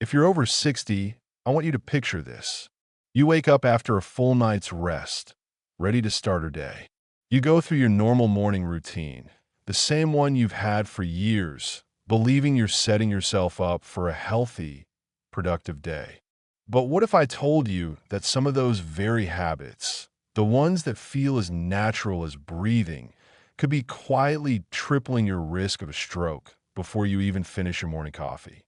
If you're over 60, I want you to picture this. You wake up after a full night's rest, ready to start a day. You go through your normal morning routine, the same one you've had for years, believing you're setting yourself up for a healthy, productive day. But what if I told you that some of those very habits, the ones that feel as natural as breathing, could be quietly tripling your risk of a stroke before you even finish your morning coffee?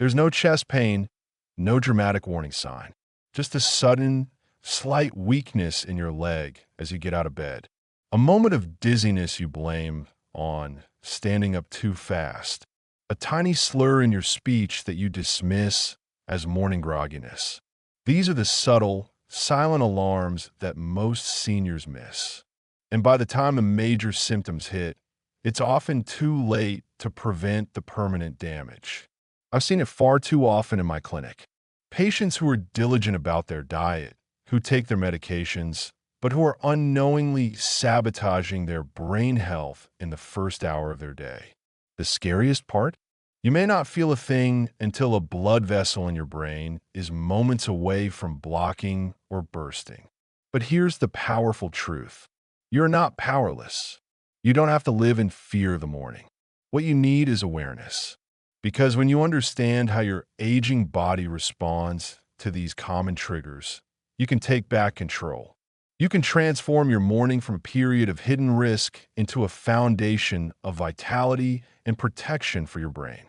There's no chest pain, no dramatic warning sign, just a sudden, slight weakness in your leg as you get out of bed. A moment of dizziness you blame on standing up too fast. A tiny slur in your speech that you dismiss as morning grogginess. These are the subtle, silent alarms that most seniors miss. And by the time the major symptoms hit, it's often too late to prevent the permanent damage. I've seen it far too often in my clinic. Patients who are diligent about their diet, who take their medications, but who are unknowingly sabotaging their brain health in the first hour of their day. The scariest part? You may not feel a thing until a blood vessel in your brain is moments away from blocking or bursting. But here's the powerful truth. You're not powerless. You don't have to live in fear of the morning. What you need is awareness. Because when you understand how your aging body responds to these common triggers, you can take back control. You can transform your morning from a period of hidden risk into a foundation of vitality and protection for your brain.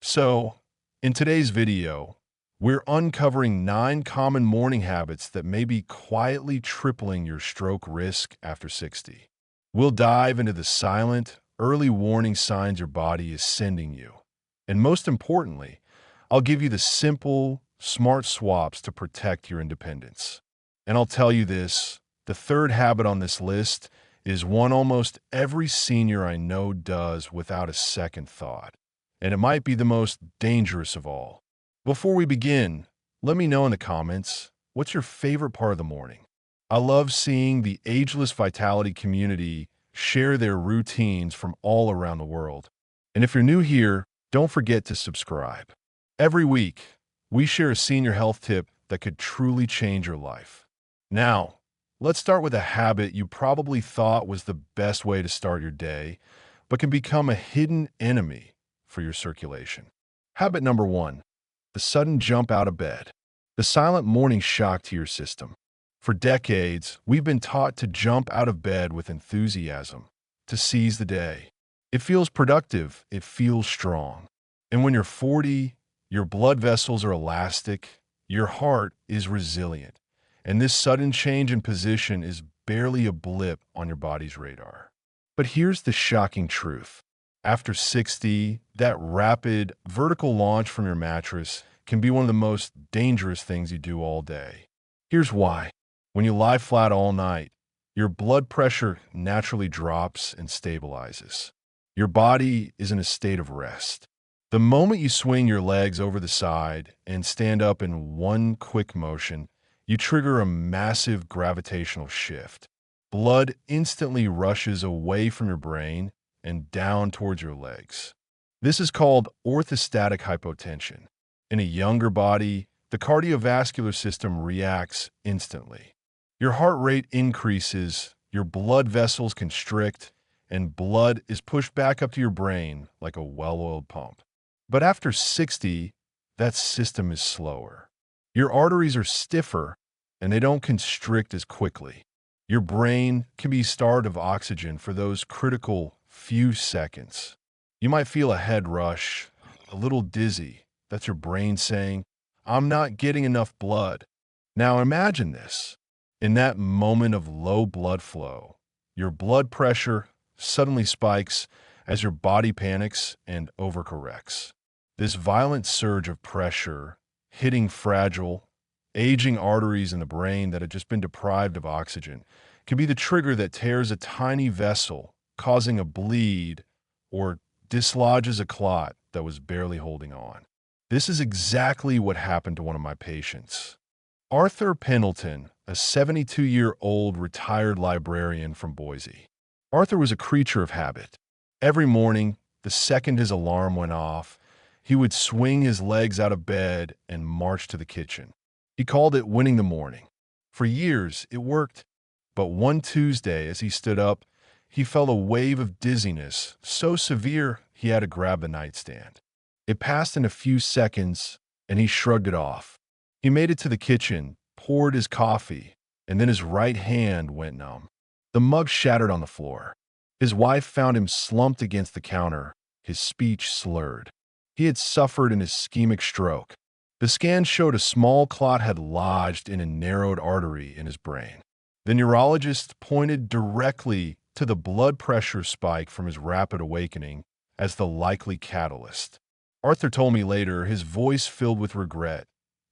So, in today's video, we're uncovering 9 common morning habits that may be quietly tripling your stroke risk after 60. We'll dive into the silent, early warning signs your body is sending you. And most importantly, I'll give you the simple, smart swaps to protect your independence. And I'll tell you this, the third habit on this list is one almost every senior I know does without a second thought. And it might be the most dangerous of all. Before we begin, let me know in the comments, what's your favorite part of the morning? I love seeing the Ageless Vitality community share their routines from all around the world. And if you're new here, don't forget to subscribe. Every week, we share a senior health tip that could truly change your life. Now, let's start with a habit you probably thought was the best way to start your day, but can become a hidden enemy for your circulation. Habit number 1, the sudden jump out of bed. The silent morning shock to your system. For decades, we've been taught to jump out of bed with enthusiasm, to seize the day. It feels productive, it feels strong. And when you're 40, your blood vessels are elastic, your heart is resilient, and this sudden change in position is barely a blip on your body's radar. But here's the shocking truth. After 60, that rapid, vertical launch from your mattress can be one of the most dangerous things you do all day. Here's why. When you lie flat all night, your blood pressure naturally drops and stabilizes. Your body is in a state of rest. The moment you swing your legs over the side and stand up in one quick motion, you trigger a massive gravitational shift. Blood instantly rushes away from your brain and down towards your legs. This is called orthostatic hypotension. In a younger body, the cardiovascular system reacts instantly. Your heart rate increases, your blood vessels constrict, and blood is pushed back up to your brain like a well-oiled pump. But after 60, that system is slower. Your arteries are stiffer, and they don't constrict as quickly. Your brain can be starved of oxygen for those critical few seconds. You might feel a head rush, a little dizzy. That's your brain saying, "I'm not getting enough blood." Now imagine this. In that moment of low blood flow, your blood pressure suddenly spikes as your body panics and overcorrects. This violent surge of pressure hitting fragile, aging arteries in the brain that had just been deprived of oxygen can be the trigger that tears a tiny vessel, causing a bleed or dislodges a clot that was barely holding on. This is exactly what happened to one of my patients. Arthur Pendleton, a 72-year-old retired librarian from Boise. Arthur was a creature of habit. Every morning, the second his alarm went off, He would swing his legs out of bed and march to the kitchen. He called it winning the morning. For years, it worked. But one Tuesday, as he stood up, he felt a wave of dizziness so severe he had to grab the nightstand. It passed in a few seconds, and he shrugged it off. He made it to the kitchen, poured his coffee, and then his right hand went numb. The mug shattered on the floor. His wife found him slumped against the counter, his speech slurred. He had suffered an ischemic stroke. The scan showed a small clot had lodged in a narrowed artery in his brain. The neurologist pointed directly to the blood pressure spike from his rapid awakening as the likely catalyst. Arthur told me later, his voice filled with regret.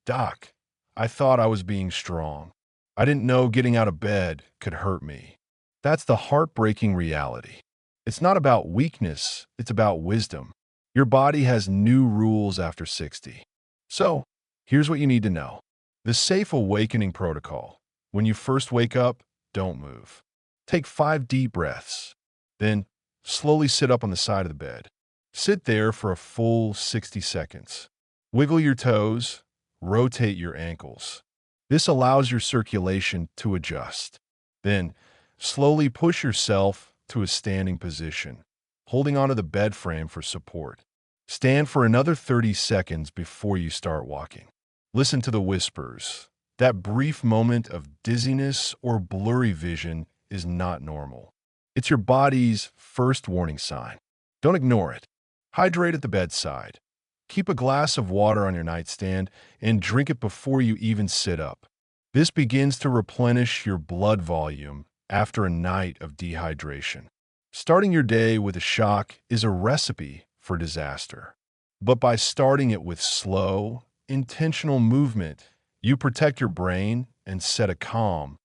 "Doc, I thought I was being strong. I didn't know getting out of bed could hurt me." That's the heartbreaking reality. It's not about weakness, it's about wisdom. Your body has new rules after 60. So, here's what you need to know. The safe awakening protocol. When you first wake up, don't move. Take 5 deep breaths. Then, slowly sit up on the side of the bed. Sit there for a full 60 seconds. Wiggle your toes, rotate your ankles. This allows your circulation to adjust. Then, slowly push yourself to a standing position, holding onto the bed frame for support. Stand for another 30 seconds before you start walking. Listen to the whispers. That brief moment of dizziness or blurry vision is not normal. It's your body's first warning sign. Don't ignore it. Hydrate at the bedside. Keep a glass of water on your nightstand and drink it before you even sit up. This begins to replenish your blood volume after a night of dehydration. Starting your day with a shock is a recipe for disaster. But by starting it with slow, intentional movement, you protect your brain and set a calm,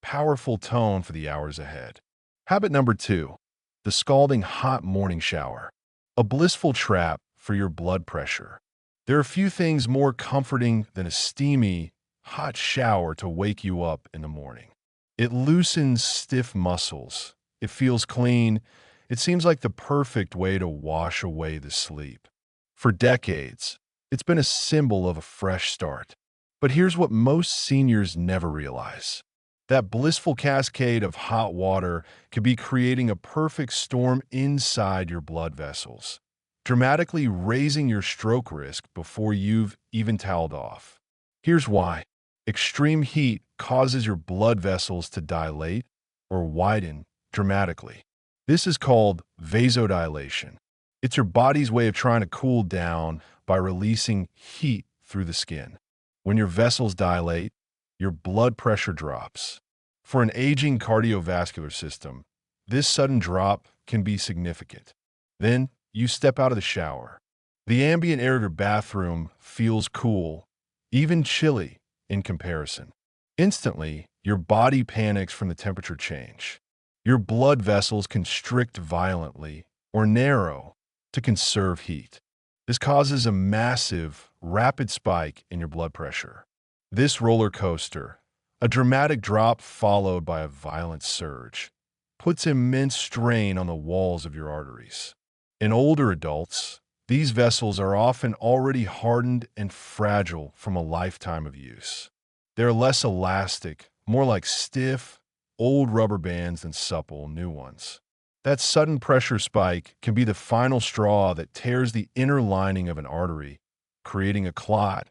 powerful tone for the hours ahead. Habit number 2, the scalding hot morning shower. A blissful trap for your blood pressure. There are few things more comforting than a steamy, hot shower to wake you up in the morning. It loosens stiff muscles. It feels clean. It seems like the perfect way to wash away the sleep. For decades, it's been a symbol of a fresh start. But here's what most seniors never realize. That blissful cascade of hot water could be creating a perfect storm inside your blood vessels, dramatically raising your stroke risk before you've even toweled off. Here's why. Extreme heat causes your blood vessels to dilate or widen dramatically. This is called vasodilation. It's your body's way of trying to cool down by releasing heat through the skin. When your vessels dilate, your blood pressure drops. For an aging cardiovascular system, this sudden drop can be significant. Then you step out of the shower. The ambient air of your bathroom feels cool, even chilly in comparison. Instantly, your body panics from the temperature change. Your blood vessels constrict violently or narrow to conserve heat. This causes a massive, rapid spike in your blood pressure. This roller coaster, a dramatic drop followed by a violent surge, puts immense strain on the walls of your arteries. In older adults, these vessels are often already hardened and fragile from a lifetime of use. They're less elastic, more like stiff, old rubber bands than supple, new ones. That sudden pressure spike can be the final straw that tears the inner lining of an artery, creating a clot,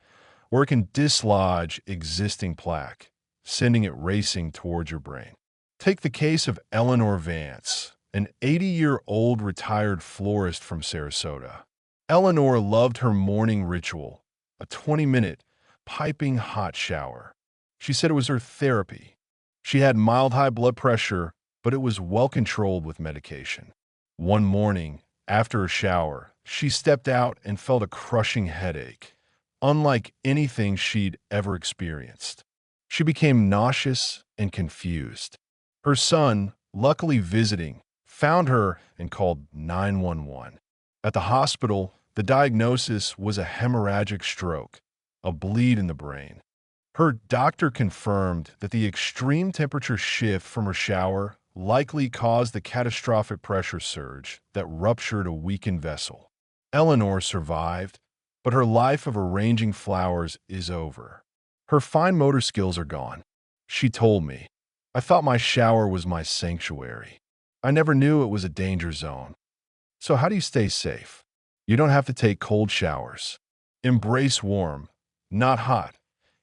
or it can dislodge existing plaque, sending it racing towards your brain. Take the case of Eleanor Vance, an 80-year-old retired florist from Sarasota. Eleanor loved her morning ritual, a 20-minute, piping hot shower. She said it was her therapy. She had mild high blood pressure, but it was well controlled with medication. One morning, after a shower, she stepped out and felt a crushing headache, unlike anything she'd ever experienced. She became nauseous and confused. Her son, luckily visiting, found her and called 911. At the hospital, the diagnosis was a hemorrhagic stroke, a bleed in the brain. Her doctor confirmed that the extreme temperature shift from her shower likely caused the catastrophic pressure surge that ruptured a weakened vessel. Eleanor survived, but her life of arranging flowers is over. Her fine motor skills are gone. She told me, "I thought my shower was my sanctuary. I never knew it was a danger zone." So how do you stay safe? You don't have to take cold showers. Embrace warm, not hot.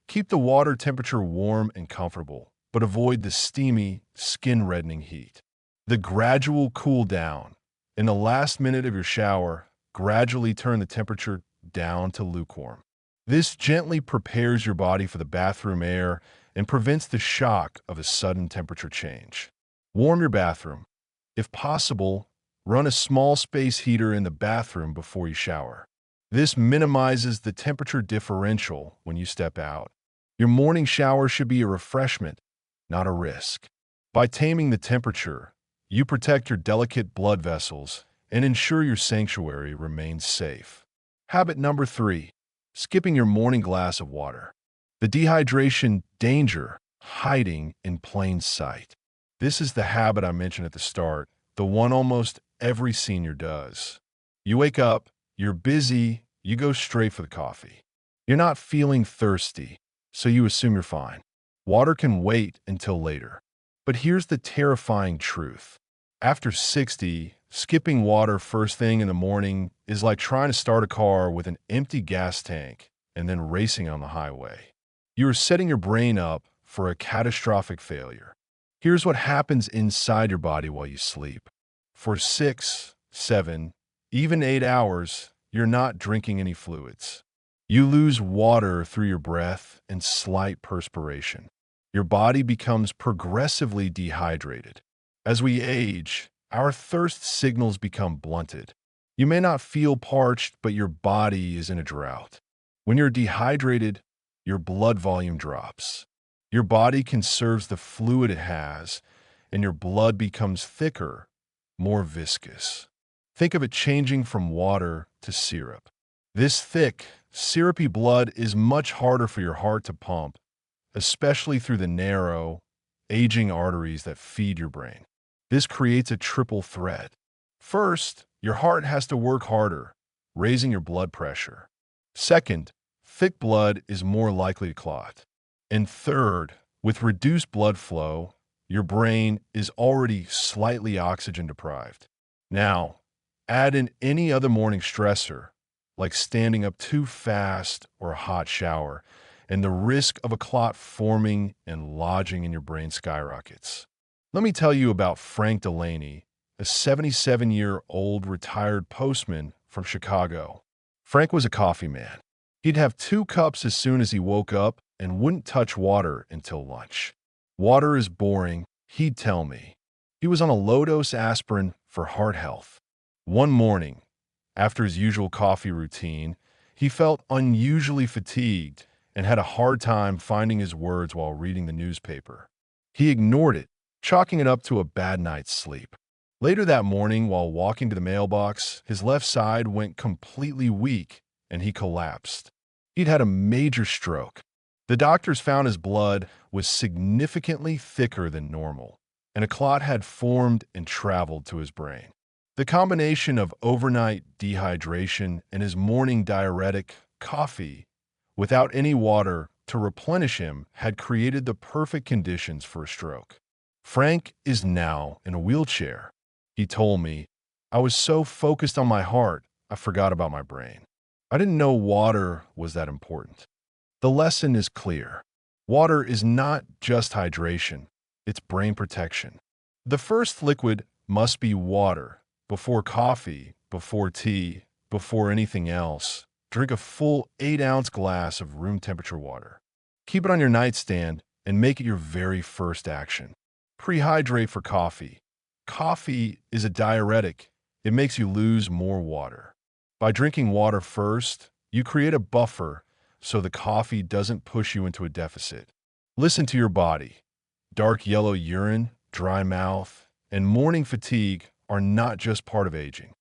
Keep the water temperature warm and comfortable, but avoid the steamy, skin-reddening heat. The gradual cool down. In the last minute of your shower, gradually turn the temperature down to lukewarm. This gently prepares your body for the bathroom air and prevents the shock of a sudden temperature change. Warm your bathroom. If possible, run a small space heater in the bathroom before you shower. This minimizes the temperature differential when you step out. Your morning shower should be a refreshment, not a risk. By taming the temperature, you protect your delicate blood vessels and ensure your sanctuary remains safe. Habit number 3, skipping your morning glass of water. The dehydration danger hiding in plain sight. This is the habit I mentioned at the start, the one almost every senior does. You wake up, you're busy, you go straight for the coffee. You're not feeling thirsty, so you assume you're fine. Water can wait until later. But here's the terrifying truth. After 60, skipping water first thing in the morning is like trying to start a car with an empty gas tank and then racing on the highway. You are setting your brain up for a catastrophic failure. Here's what happens inside your body while you sleep. For 6, 7, even 8 hours, you're not drinking any fluids. You lose water through your breath and slight perspiration. Your body becomes progressively dehydrated. As we age, our thirst signals become blunted. You may not feel parched, but your body is in a drought. When you're dehydrated, your blood volume drops. Your body conserves the fluid it has, and your blood becomes thicker, more viscous. Think of it changing from water to syrup. This thick, syrupy blood is much harder for your heart to pump, especially through the narrow, aging arteries that feed your brain. This creates a triple threat. First, your heart has to work harder, raising your blood pressure. Second, thick blood is more likely to clot. And third, with reduced blood flow, your brain is already slightly oxygen deprived. Now, add in any other morning stressor, like standing up too fast or a hot shower, and the risk of a clot forming and lodging in your brain skyrockets. Let me tell you about Frank Delaney, a 77-year-old retired postman from Chicago. Frank was a coffee man. He'd have 2 cups as soon as he woke up and wouldn't touch water until lunch. Water is boring, he'd tell me. He was on a low-dose aspirin for heart health. One morning, after his usual coffee routine, he felt unusually fatigued and had a hard time finding his words while reading the newspaper. He ignored it, chalking it up to a bad night's sleep. Later that morning, while walking to the mailbox, his left side went completely weak and he collapsed. He'd had a major stroke. The doctors found his blood was significantly thicker than normal, and a clot had formed and traveled to his brain. The combination of overnight dehydration and his morning diuretic, coffee, without any water to replenish him, had created the perfect conditions for a stroke. Frank is now in a wheelchair. He told me, "I was so focused on my heart, I forgot about my brain. I didn't know water was that important." The lesson is clear. Water is not just hydration, it's brain protection. The first liquid must be water. Before coffee, before tea, before anything else, drink a full 8-ounce glass of room temperature water. Keep it on your nightstand and make it your very first action. Prehydrate for coffee. Coffee is a diuretic. It makes you lose more water. By drinking water first, you create a buffer so the coffee doesn't push you into a deficit. Listen to your body. Dark yellow urine, dry mouth, and morning fatigue are not just part of aging.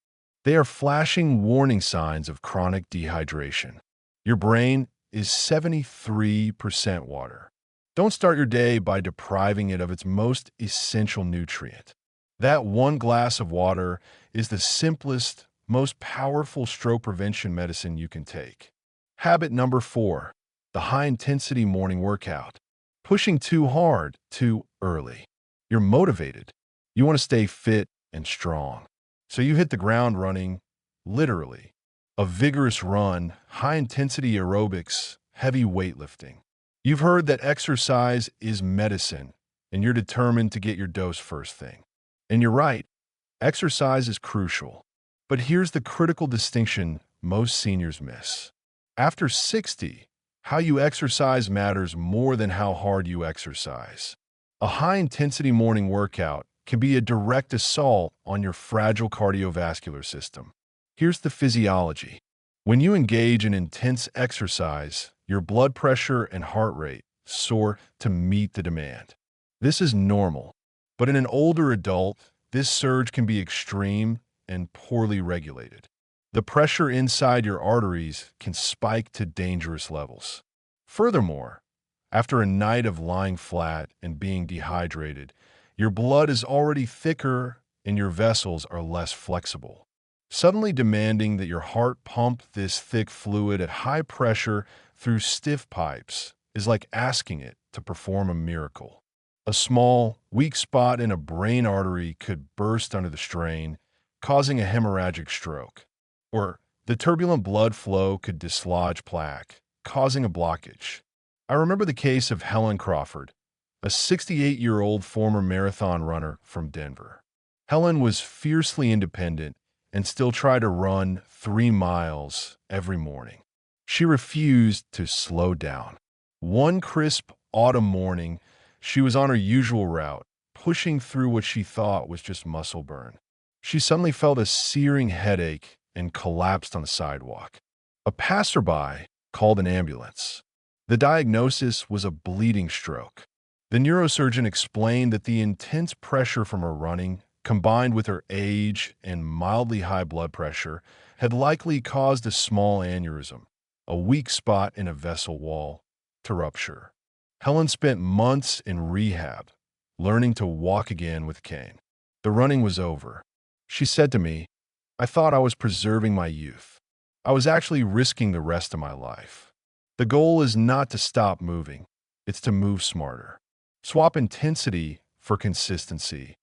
They are flashing warning signs of chronic dehydration. Your brain is 73% water. Don't start your day by depriving it of its most essential nutrient. That one glass of water is the simplest, most powerful stroke prevention medicine you can take. Habit number 4, the high-intensity morning workout. Pushing too hard, too early. You're motivated. You want to stay fit and strong. So you hit the ground running, literally. A vigorous run, high-intensity aerobics, heavy weightlifting. You've heard that exercise is medicine, and you're determined to get your dose first thing. And you're right, exercise is crucial. But here's the critical distinction most seniors miss. After 60, how you exercise matters more than how hard you exercise. A high-intensity morning workout can be a direct assault on your fragile cardiovascular system. Here's the physiology. When you engage in intense exercise, your blood pressure and heart rate soar to meet the demand. This is normal, but in an older adult, this surge can be extreme and poorly regulated. The pressure inside your arteries can spike to dangerous levels. Furthermore, after a night of lying flat and being dehydrated, your blood is already thicker and your vessels are less flexible. Suddenly demanding that your heart pump this thick fluid at high pressure through stiff pipes is like asking it to perform a miracle. A small, weak spot in a brain artery could burst under the strain, causing a hemorrhagic stroke. Or the turbulent blood flow could dislodge plaque, causing a blockage. I remember the case of Helen Crawford, a 68-year-old former marathon runner from Denver. Helen was fiercely independent and still tried to run 3 miles every morning. She refused to slow down. One crisp autumn morning, she was on her usual route, pushing through what she thought was just muscle burn. She suddenly felt a searing headache and collapsed on the sidewalk. A passerby called an ambulance. The diagnosis was a bleeding stroke. The neurosurgeon explained that the intense pressure from her running, combined with her age and mildly high blood pressure, had likely caused a small aneurysm, a weak spot in a vessel wall, to rupture. Helen spent months in rehab, learning to walk again with a cane. The running was over. She said to me, "I thought I was preserving my youth. I was actually risking the rest of my life." The goal is not to stop moving. It's to move smarter. Swap intensity for consistency.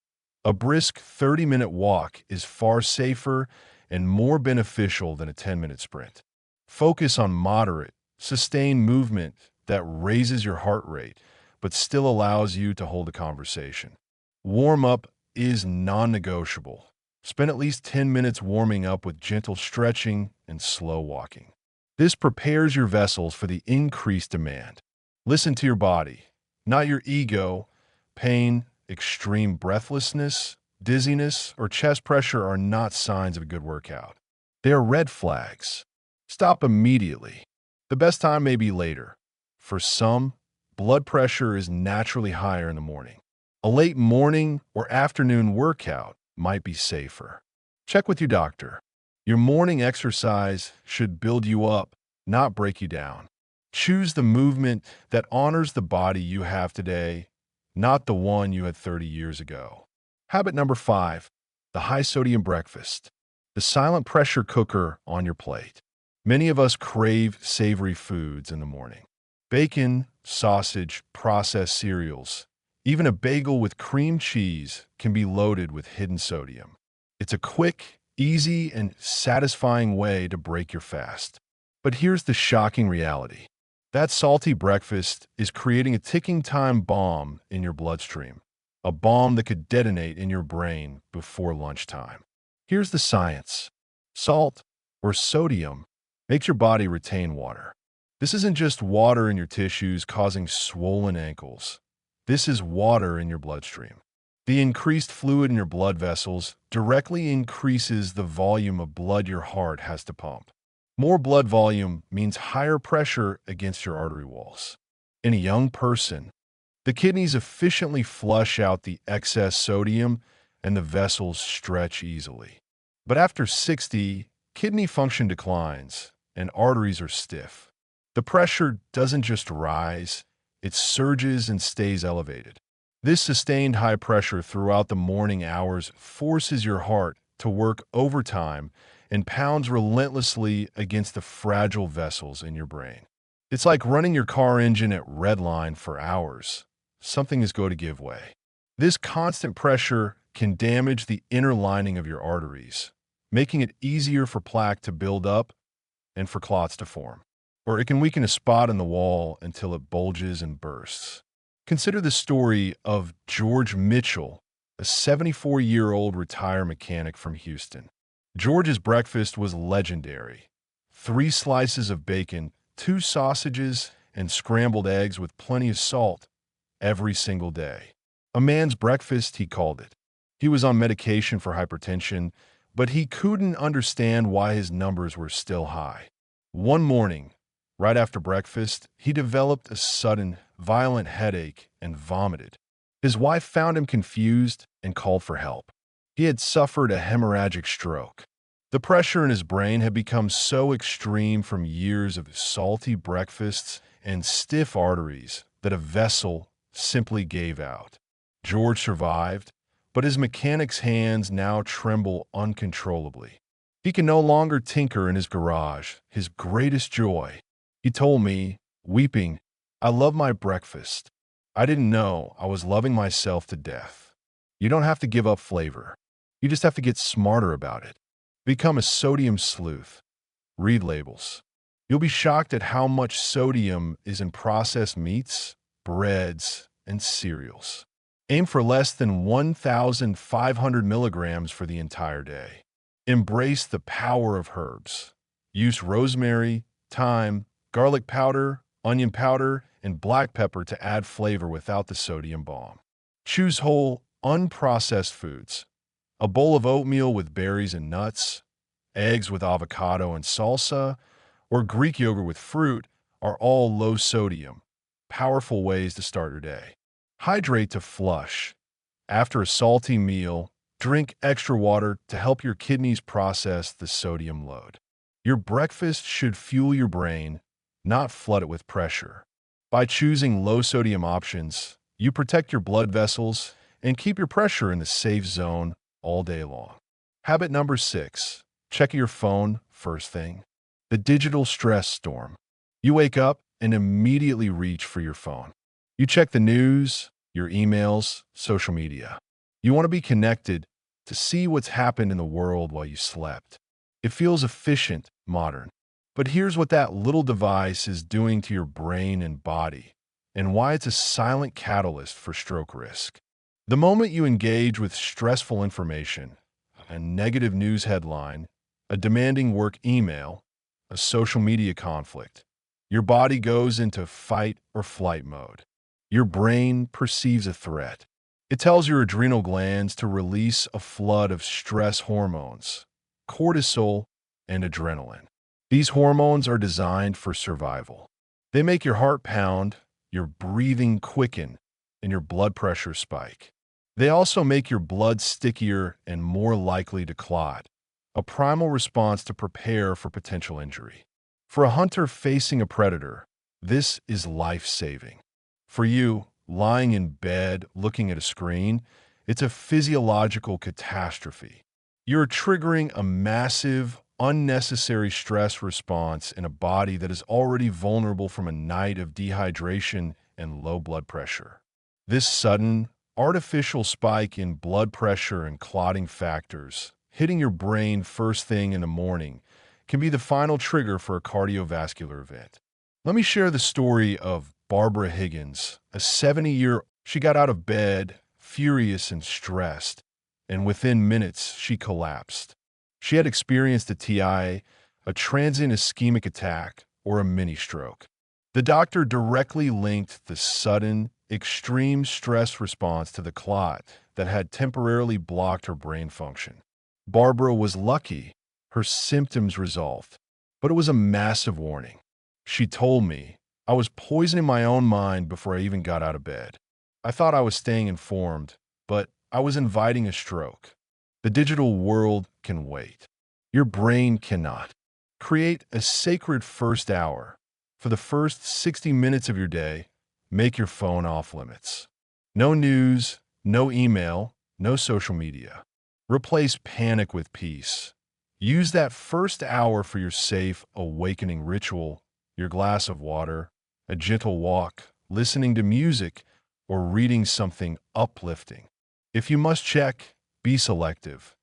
A brisk 30-minute walk is far safer and more beneficial than a 10-minute sprint. Focus on moderate, sustained movement that raises your heart rate, but still allows you to hold a conversation. Warm-up is non-negotiable. Spend at least 10 minutes warming up with gentle stretching and slow walking. This prepares your vessels for the increased demand. Listen to your body, not your ego. Pain, extreme breathlessness, dizziness, or chest pressure are not signs of a good workout. They are red flags. Stop immediately. The best time may be later. For some, blood pressure is naturally higher in the morning. A late morning or afternoon workout might be safer. Check with your doctor. Your morning exercise should build you up, not break you down. Choose the movement that honors the body you have today, not the one you had 30 years ago. Habit number 5, the high-sodium breakfast, the silent pressure cooker on your plate. Many of us crave savory foods in the morning. Bacon, sausage, processed cereals, even a bagel with cream cheese can be loaded with hidden sodium. It's a quick, easy, and satisfying way to break your fast. But here's the shocking reality. That salty breakfast is creating a ticking time bomb in your bloodstream, a bomb that could detonate in your brain before lunchtime. Here's the science. Salt, or sodium, makes your body retain water. This isn't just water in your tissues causing swollen ankles. This is water in your bloodstream. The increased fluid in your blood vessels directly increases the volume of blood your heart has to pump. More blood volume means higher pressure against your artery walls. In a young person, the kidneys efficiently flush out the excess sodium and the vessels stretch easily. But after 60, kidney function declines and arteries are stiff. The pressure doesn't just rise, it surges and stays elevated. This sustained high pressure throughout the morning hours forces your heart to work overtime and pounds relentlessly against the fragile vessels in your brain. It's like running your car engine at redline for hours. Something is going to give way. This constant pressure can damage the inner lining of your arteries, making it easier for plaque to build up and for clots to form. Or it can weaken a spot in the wall until it bulges and bursts. Consider the story of George Mitchell, a 74-year-old retired mechanic from Houston. George's breakfast was legendary. 3 slices of bacon, 2 sausages, and scrambled eggs with plenty of salt every single day. A man's breakfast, he called it. He was on medication for hypertension, but he couldn't understand why his numbers were still high. One morning, right after breakfast, he developed a sudden, violent headache and vomited. His wife found him confused and called for help. He had suffered a hemorrhagic stroke. The pressure in his brain had become so extreme from years of salty breakfasts and stiff arteries that a vessel simply gave out. George survived, but his mechanic's hands now tremble uncontrollably. He can no longer tinker in his garage, his greatest joy. He told me, weeping, "I love my breakfast. I didn't know I was loving myself to death." You don't have to give up flavor. You just have to get smarter about it. Become a sodium sleuth. Read labels. You'll be shocked at how much sodium is in processed meats, breads, and cereals. Aim for less than 1,500 milligrams for the entire day. Embrace the power of herbs. Use rosemary, thyme, garlic powder, onion powder, and black pepper to add flavor without the sodium bomb. Choose whole, unprocessed foods. A bowl of oatmeal with berries and nuts, eggs with avocado and salsa, or Greek yogurt with fruit are all low sodium, powerful ways to start your day. Hydrate to flush. After a salty meal, drink extra water to help your kidneys process the sodium load. Your breakfast should fuel your brain, not flood it with pressure. By choosing low-sodium options, you protect your blood vessels and keep your pressure in the safe zone all day long. Habit number 6. Check your phone first thing. The digital stress storm. You wake up and immediately reach for your phone. You check the news, your emails, social media. You want to be connected to see what's happened in the world while you slept. It feels efficient, modern. But here's what that little device is doing to your brain and body, and why it's a silent catalyst for stroke risk. The moment you engage with stressful information, a negative news headline, a demanding work email, a social media conflict, your body goes into fight or flight mode. Your brain perceives a threat. It tells your adrenal glands to release a flood of stress hormones, cortisol and adrenaline. These hormones are designed for survival. They make your heart pound, your breathing quicken, and your blood pressure spike. They also make your blood stickier and more likely to clot, a primal response to prepare for potential injury. For a hunter facing a predator, this is life-saving. For you, lying in bed looking at a screen, it's a physiological catastrophe. You're triggering a massive, unnecessary stress response in a body that is already vulnerable from a night of dehydration and low blood pressure. This sudden, artificial spike in blood pressure and clotting factors hitting your brain first thing in the morning can be the final trigger for a cardiovascular event. Let me share the story of Barbara Higgins, a 70-year-old. She got out of bed, furious and stressed, and within minutes, she collapsed. She had experienced a TIA, a transient ischemic attack, or a mini-stroke. The doctor directly linked the sudden, extreme stress response to the clot that had temporarily blocked her brain function. Barbara was lucky. Her symptoms resolved, but it was a massive warning. She told me, "I was poisoning my own mind before I even got out of bed. I thought I was staying informed, but I was inviting a stroke." The digital world can wait. Your brain cannot. Create a sacred first hour. For the first 60 minutes of your day, make your phone off limits. No news, no email, no social media. Replace panic with peace. Use that first hour for your safe, awakening ritual, your glass of water, a gentle walk, listening to music, or reading something uplifting. If you must check, be selective.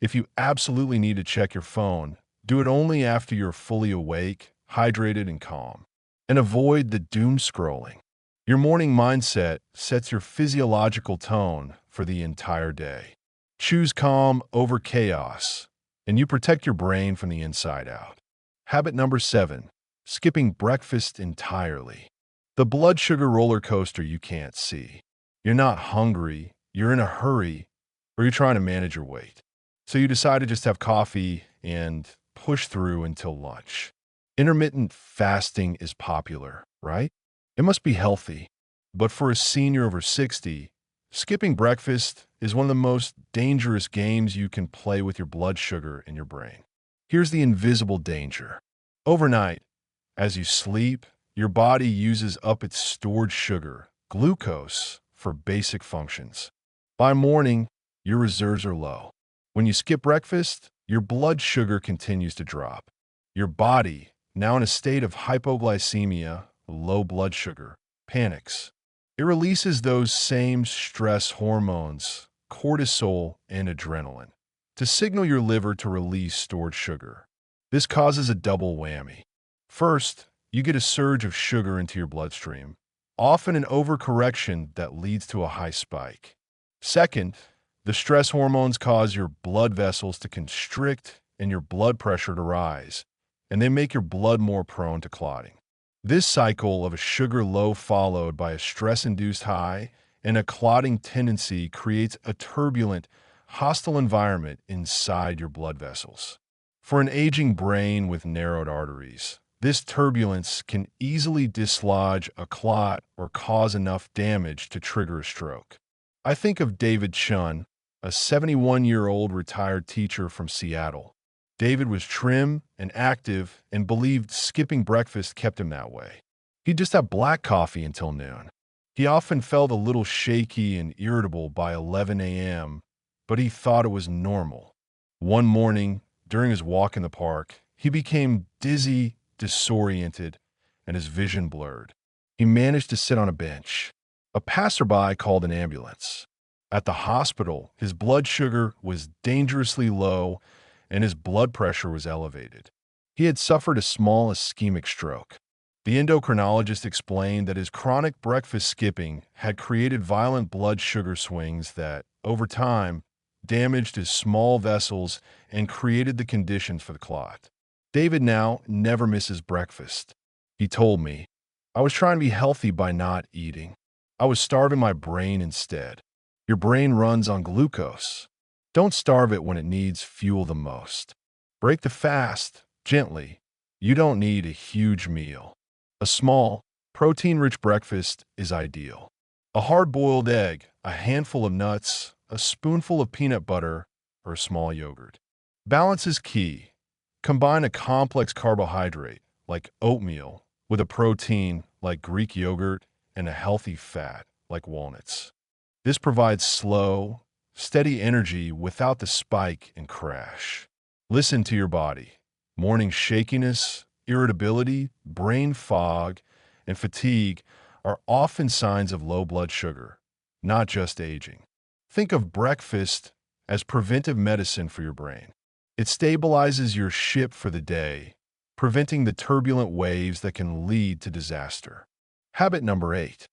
If you absolutely need to check your phone, do it only after you're fully awake, hydrated, and calm. And avoid the doom scrolling. Your morning mindset sets your physiological tone for the entire day. Choose calm over chaos, and you protect your brain from the inside out. Habit number 7, skipping breakfast entirely. The blood sugar roller coaster you can't see. You're not hungry, you're in a hurry, or you're trying to manage your weight. So you decide to just have coffee and push through until lunch. Intermittent fasting is popular, right? It must be healthy. But for a senior over 60, skipping breakfast is one of the most dangerous games you can play with your blood sugar in your brain. Here's the invisible danger. Overnight, as you sleep, your body uses up its stored sugar, glucose, for basic functions. By morning, your reserves are low. When you skip breakfast, your blood sugar continues to drop. Your body, now in a state of hypoglycemia, low blood sugar, panics. It releases those same stress hormones, cortisol and adrenaline, to signal your liver to release stored sugar. This causes a double whammy. First, you get a surge of sugar into your bloodstream, often an overcorrection that leads to a high spike. Second, the stress hormones cause your blood vessels to constrict and your blood pressure to rise, and they make your blood more prone to clotting. This cycle of a sugar low followed by a stress-induced high and a clotting tendency creates a turbulent, hostile environment inside your blood vessels. For an aging brain with narrowed arteries, this turbulence can easily dislodge a clot or cause enough damage to trigger a stroke. I think of David Chun, a 71-year-old retired teacher from Seattle. David was trim and active and believed skipping breakfast kept him that way. He'd just have black coffee until noon. He often felt a little shaky and irritable by 11 a.m., but he thought it was normal. One morning, during his walk in the park, he became dizzy, disoriented, and his vision blurred. He managed to sit on a bench. A passerby called an ambulance. At the hospital, his blood sugar was dangerously low and his blood pressure was elevated. He had suffered a small ischemic stroke. The endocrinologist explained that his chronic breakfast skipping had created violent blood sugar swings that, over time, damaged his small vessels and created the conditions for the clot. David now never misses breakfast. He told me, "I was trying to be healthy by not eating. I was starving my brain instead." Your brain runs on glucose. Don't starve it when it needs fuel the most. Break the fast, gently. You don't need a huge meal. A small, protein-rich breakfast is ideal. A hard-boiled egg, a handful of nuts, a spoonful of peanut butter, or a small yogurt. Balance is key. Combine a complex carbohydrate, like oatmeal, with a protein, like Greek yogurt, and a healthy fat, like walnuts. This provides slow, steady energy without the spike and crash. Listen to your body. Morning shakiness, irritability, brain fog, and fatigue are often signs of low blood sugar, not just aging. Think of breakfast as preventive medicine for your brain. It stabilizes your ship for the day, preventing the turbulent waves that can lead to disaster. Habit number 8,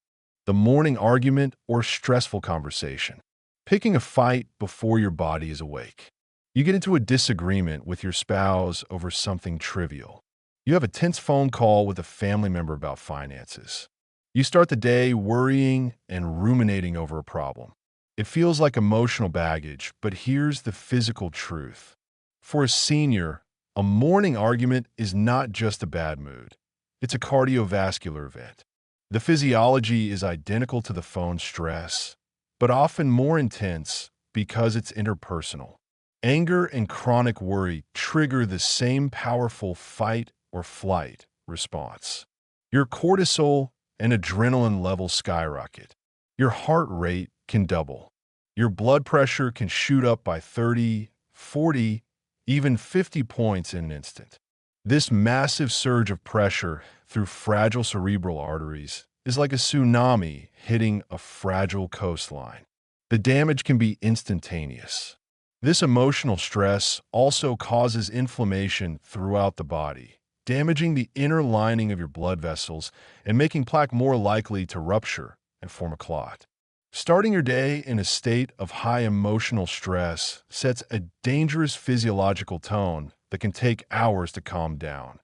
the morning argument or stressful conversation. Picking a fight before your body is awake. You get into a disagreement with your spouse over something trivial. You have a tense phone call with a family member about finances. You start the day worrying and ruminating over a problem. It feels like emotional baggage, but here's the physical truth. For a senior, a morning argument is not just a bad mood. It's a cardiovascular event. The physiology is identical to the phone stress, but often more intense because it's interpersonal. Anger and chronic worry trigger the same powerful fight or flight response. Your cortisol and adrenaline levels skyrocket. Your heart rate can double. Your blood pressure can shoot up by 30, 40, even 50 points in an instant. This massive surge of pressure through fragile cerebral arteries is like a tsunami hitting a fragile coastline. The damage can be instantaneous. This emotional stress also causes inflammation throughout the body, damaging the inner lining of your blood vessels and making plaque more likely to rupture and form a clot. Starting your day in a state of high emotional stress sets a dangerous physiological tone that can take hours to calm down,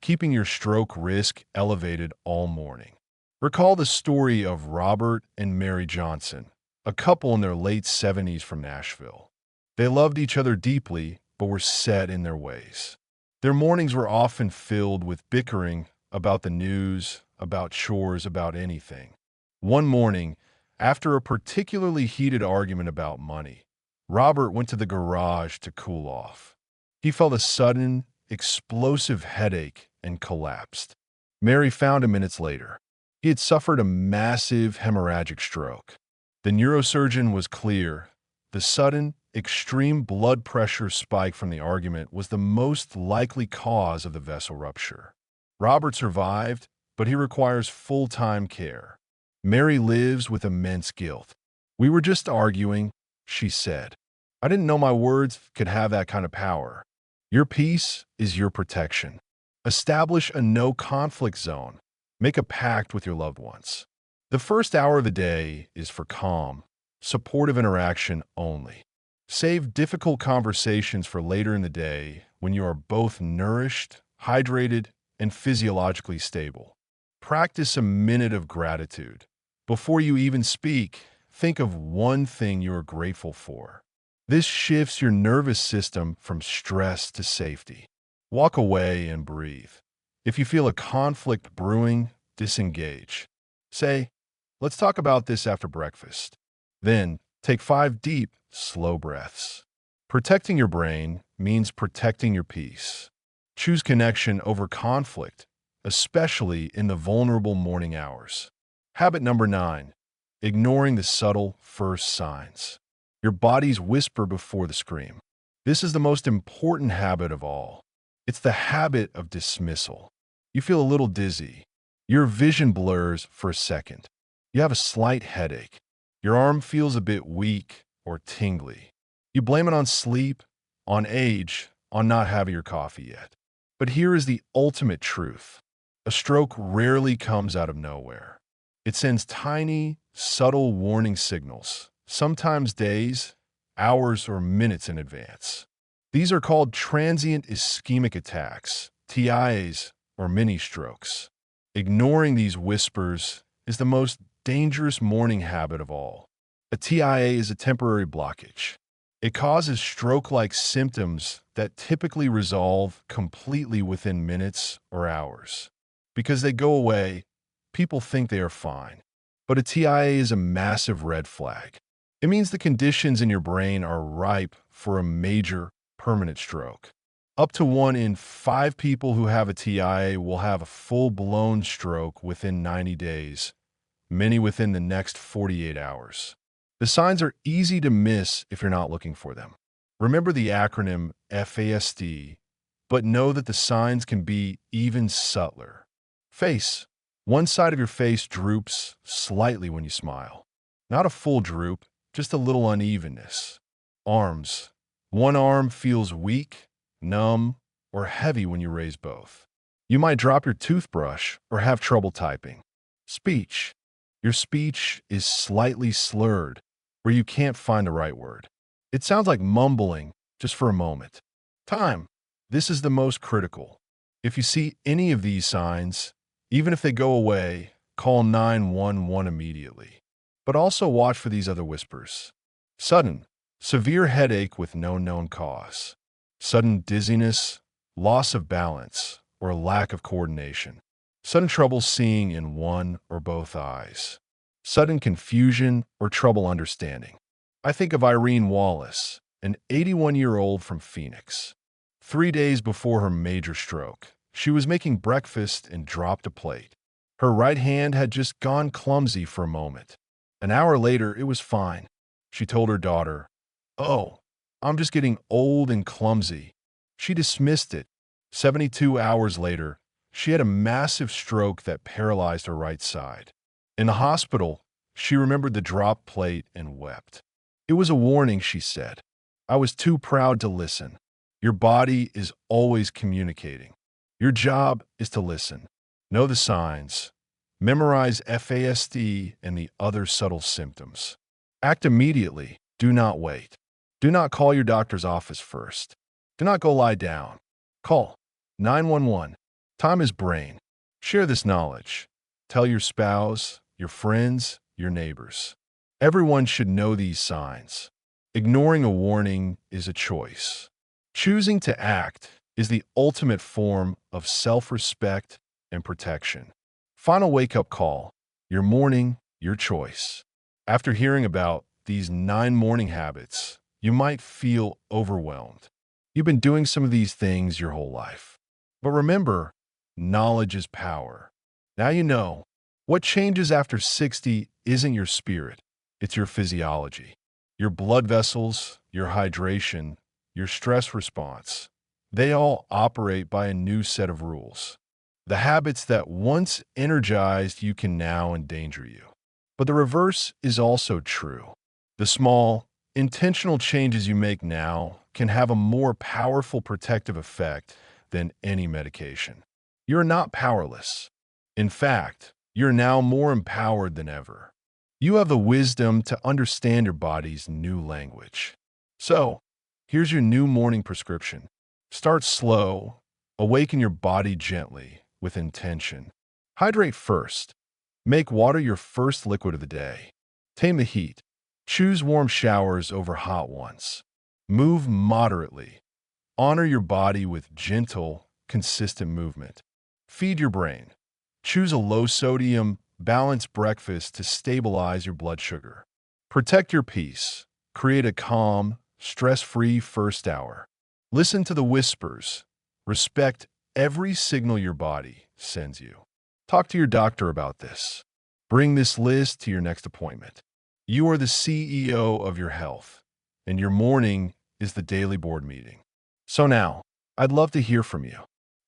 keeping your stroke risk elevated all morning. Recall the story of Robert and Mary Johnson, a couple in their late 70s from Nashville. They loved each other deeply, but were set in their ways. Their mornings were often filled with bickering about the news, about chores, about anything. One morning, after a particularly heated argument about money, Robert went to the garage to cool off. He felt a sudden, explosive headache and collapsed. Mary found him minutes later. He had suffered a massive hemorrhagic stroke. The neurosurgeon was clear. The sudden, extreme blood pressure spike from the argument was the most likely cause of the vessel rupture. Robert survived, but he requires full-time care. Mary lives with immense guilt. "We were just arguing," she said. "I didn't know my words could have that kind of power." Your peace is your protection. Establish a no-conflict zone. Make a pact with your loved ones. The first hour of the day is for calm, supportive interaction only. Save difficult conversations for later in the day when you are both nourished, hydrated, and physiologically stable. Practice a minute of gratitude. Before you even speak, think of one thing you are grateful for. This shifts your nervous system from stress to safety. Walk away and breathe. If you feel a conflict brewing, disengage. Say, "Let's talk about this after breakfast." Then, take 5 deep, slow breaths. Protecting your brain means protecting your peace. Choose connection over conflict, especially in the vulnerable morning hours. Habit number 9, ignoring the subtle first signs. Your body's whisper before the scream. This is the most important habit of all. It's the habit of dismissal. You feel a little dizzy. Your vision blurs for a second. You have a slight headache. Your arm feels a bit weak or tingly. You blame it on sleep, on age, on not having your coffee yet. But here is the ultimate truth. A stroke rarely comes out of nowhere. It sends tiny, subtle warning signals, sometimes days, hours, or minutes in advance. These are called transient ischemic attacks, TIAs, or mini-strokes. Ignoring these whispers is the most dangerous morning habit of all. A TIA is a temporary blockage. It causes stroke-like symptoms that typically resolve completely within minutes or hours. Because they go away, people think they are fine. But a TIA is a massive red flag. It means the conditions in your brain are ripe for a major, permanent stroke. Up to 1 in 5 people who have a TIA will have a full-blown stroke within 90 days, many within the next 48 hours. The signs are easy to miss if you're not looking for them. Remember the acronym FASD, but know that the signs can be even subtler. Face. One side of your face droops slightly when you smile. Not a full droop, just a little unevenness. Arms. One arm feels weak, numb, or heavy when you raise both. You might drop your toothbrush or have trouble typing. Speech. Your speech is slightly slurred, where you can't find the right word. It sounds like mumbling just for a moment. Time. This is the most critical. If you see any of these signs, even if they go away, call 911 immediately. But also watch for these other whispers. Sudden, severe headache with no known cause. Sudden dizziness, loss of balance, or lack of coordination. Sudden trouble seeing in one or both eyes. Sudden confusion or trouble understanding. I think of Irene Wallace, an 81-year-old from Phoenix. 3 days before her major stroke, she was making breakfast and dropped a plate. Her right hand had just gone clumsy for a moment. An hour later, it was fine. She told her daughter, "Oh, I'm just getting old and clumsy. She dismissed it. 72 hours later, she had a massive stroke that paralyzed her right side. In the hospital, she remembered the drop plate and wept. It was a warning, she said. I was too proud to listen. Your body is always communicating. Your job is to listen. Know the signs. Memorize FASD and the other subtle symptoms. Act immediately. Do not wait. Do not call your doctor's office first. Do not go lie down. Call 911. Time is brain. Share this knowledge. Tell your spouse, your friends, your neighbors. Everyone should know these signs. Ignoring a warning is a choice. Choosing to act is the ultimate form of self-respect and protection. Final wake-up call. Your morning, your choice. After hearing about these 9 morning habits, you might feel overwhelmed. You've been doing some of these things your whole life. But remember, knowledge is power. Now you know. What changes after 60 isn't your spirit, it's your physiology. Your blood vessels, your hydration, your stress response. They all operate by a new set of rules. The habits that once energized you can now endanger you. But the reverse is also true. The small, intentional changes you make now can have a more powerful protective effect than any medication. You're not powerless. In fact, you're now more empowered than ever. You have the wisdom to understand your body's new language. So, here's your new morning prescription. Start slow. Awaken your body gently with intention. Hydrate first. Make water your first liquid of the day. Tame the heat. Choose warm showers over hot ones. Move moderately. Honor your body with gentle, consistent movement. Feed your brain. Choose a low-sodium, balanced breakfast to stabilize your blood sugar. Protect your peace. Create a calm, stress-free first hour. Listen to the whispers. Respect every signal your body sends you. Talk to your doctor about this. Bring this list to your next appointment. You are the CEO of your health, and your morning is the daily board meeting. So now, I'd love to hear from you.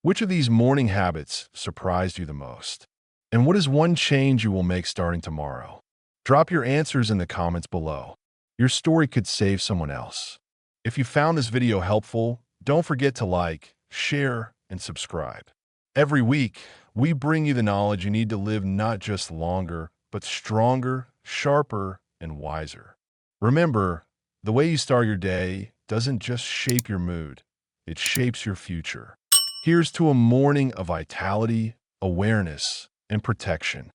Which of these morning habits surprised you the most? And what is one change you will make starting tomorrow? Drop your answers in the comments below. Your story could save someone else. If you found this video helpful, don't forget to like, share, and subscribe. Every week, we bring you the knowledge you need to live not just longer, but stronger, sharper, and wiser. Remember, the way you start your day doesn't just shape your mood, it shapes your future. Here's to a morning of vitality, awareness, and protection.